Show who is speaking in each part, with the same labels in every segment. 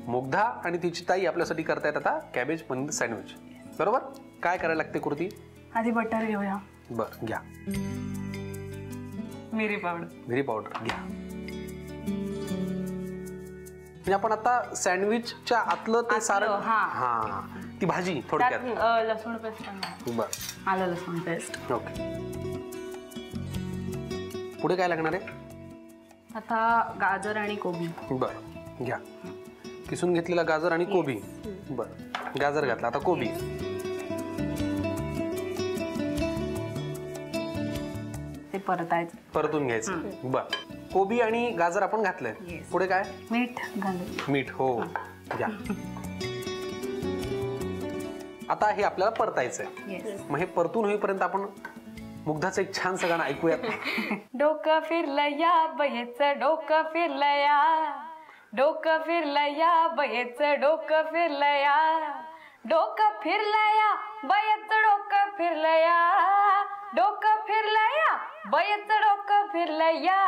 Speaker 1: मुग्धा आणि तिची ताई आपल्यासाठी करतायत आता कॅबेज पनीर सँडविच. बरोबर. काय करायला लागते कृती?
Speaker 2: आधी बटर घेऊया.
Speaker 1: बर घ्या.
Speaker 2: मिरी पावडर
Speaker 1: घ्या. म्हणजे आपण आता सँडविचच्या आतलं ते सारण, हा ती भाजी थोडक्यात.
Speaker 2: लसूण पेस्ट.
Speaker 1: बर.
Speaker 2: आलं लसूण पेस्ट.
Speaker 1: ओके. पुढे काय लागणार आहे?
Speaker 2: आता गाजर आणि कोबी.
Speaker 1: बर घ्या. किसून घेतलेला गाजर आणि कोबी. बर. गाजर घातला, आता कोबी.
Speaker 2: ते परतून
Speaker 1: घ्यायचं. बर. कोबी आणि गाजर आपण घातलंय. पुढे काय? मीठ. हो घ्या. आता हे आपल्याला परतायचंय. मग हे परतून होईपर्यंत आपण मुग्धाचं एक छान सगळं ऐकूयात.
Speaker 2: डोकं फिरलं या बयेचं डोकं फिरलं या, डोकं फिरलं या बयेचं डोकं फिरलं या, डोकं फिरलं या बयेचं डोकं फिरलं या, डोकं फिरलं या बयेचं डोकं फिरलं या,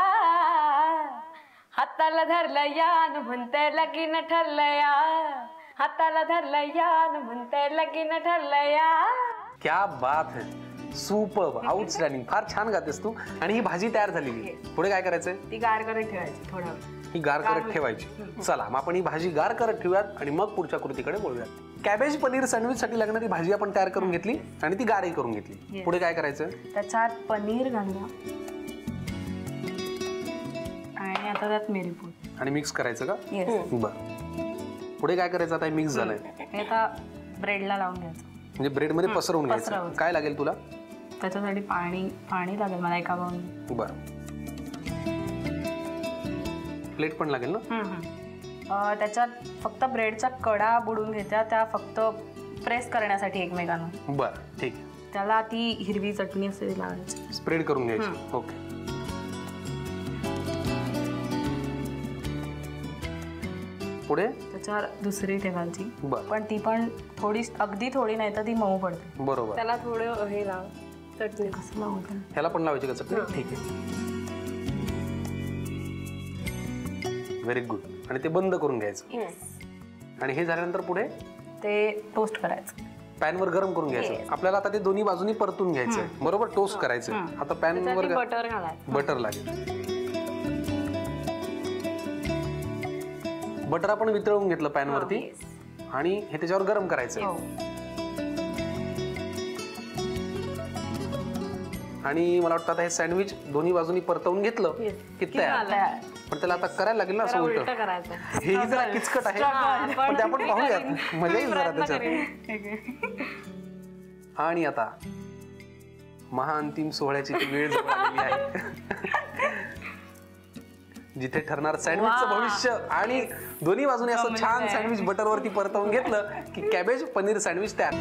Speaker 2: हाताला धरलं या न म्हणते लगीन ठरलं या, हाताला धरलं या न म्हणते लगीन ठरलं या.
Speaker 1: क्या बात है. Super, outstanding. फार छान गातेस तू. आणि ही भाजी तयार झालेली. पुढे काय करायचंय?
Speaker 2: ती गार करत ठेवायची थोडा वेळ.
Speaker 1: ही गार करत ठेवायची. चला मग आपण ही भाजी गार करत ठेवूयात आणि मग पुढच्या कृतीकडे बोलूयात. कॅबेज पनीर सँडविच साठी लागणारी भाजी आपण तयार करून घेतली आणि ती गारही करून घेतली. पुढे काय करायचं?
Speaker 2: त्याच्यात पनीर घालूया आणि आता त्यात मिरी पूड
Speaker 1: आणि मिक्स करायचं का? बर. पुढे काय करायचं? आता मिक्स झालंय.
Speaker 2: आता ब्रेडला लावून घ्यायचं.
Speaker 1: म्हणजे ब्रेड मध्ये पसरवून घ्यायचं. काय लागेल तुला?
Speaker 2: त्याच्यासाठी पाणी लागेल मला एका बाउल.
Speaker 1: बर. प्लेट पण लागेल ना?
Speaker 2: त्याच्यात फक्त ब्रेडच्या कडा बुडून घ्यायच्या, त्या फक्त प्रेस करण्यासाठी एकमेकांना.
Speaker 1: बर ठीक.
Speaker 2: त्याला ती हिरवी चटणी असते ती लावायची.
Speaker 1: स्प्रेड करून घ्यायची. ओके. पुढे
Speaker 2: त्याच्यावर दुसरी ठेवायची.
Speaker 1: पण
Speaker 2: ती पण थोडी, अगदी थोडी नाही तर ती मऊ पडते.
Speaker 1: बरोबर.
Speaker 2: त्याला थोडं हे लाव चटणी. कसं लावू?
Speaker 1: ह्याला पण लावायची का चटणी? ठीक आहे. Very good. आणि ते बंद करून घ्यायचं. आणि हे झाल्यानंतर पुढे ते
Speaker 2: टोस्ट करायचं.
Speaker 1: पॅनवर गरम करून घ्यायचं. आपल्याला आता ते दोन्ही बाजूनी परतून घ्यायचंय. बरोबर. टोस्ट करायचं. आता पॅनवर
Speaker 2: बटर घालायचं.
Speaker 1: बटर लागेल. बटर आपण वितळून घेतलं पॅन वरती आणि हे त्याच्यावर गरम करायचं. आणि मला वाटतं आता हे सँडविच दोन्ही बाजूनी परतवून घेतलं की तयार. पण त्याला आता करायला लागेल ना असं उलट. हे जरा किचकट आहे पण ते आपण पाहूयात. मजा येईल जरा त्याच्यात. आणि आता महाअंतिम सोहळ्याची वेळ जवळ आलेली आहे, जिथे ठरणार सँडविचचं भविष्य. आणि दोन्ही बाजूने असं छान सँडविच बटरवरती परतवून घेतलं की कॅबेज पनीर सँडविच तयार.